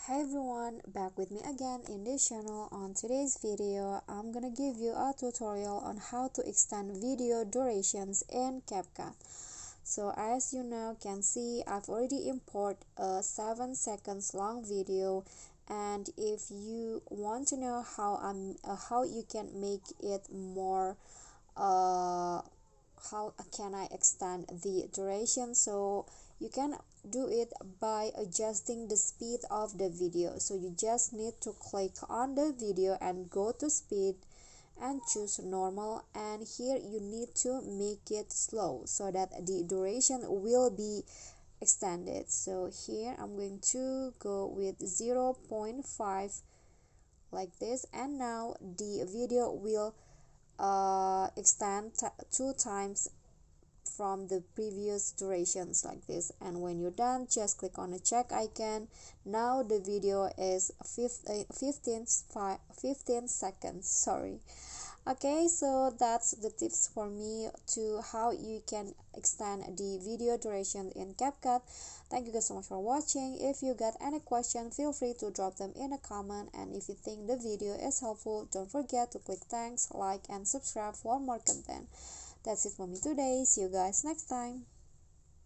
Hey everyone, back with me again in this channel. On today's video, I'm gonna give you a tutorial on how to extend video durations in CapCut. So as you now can see, I've already imported a 7 seconds long video, and if you want to know how you can make it more how can I extend the duration, so you can do it by adjusting the speed of the video. So you just need to click on the video and go to speed and choose normal, and here you need to make it slow so that the duration will be extended. So here I'm going to go with 0.5 like this, and now the video will extend 2 times from the previous durations like this. And when you're done, just click on the check icon. Now the video is 15 seconds, sorry. Okay, so that's the tips for me to how you can extend the video duration in CapCut. Thank you guys so much for watching. If you got any question, feel free to drop them in a comment, and if you think the video is helpful, don't forget to click thanks, like and subscribe for more content. That's it for me today. See you guys next time.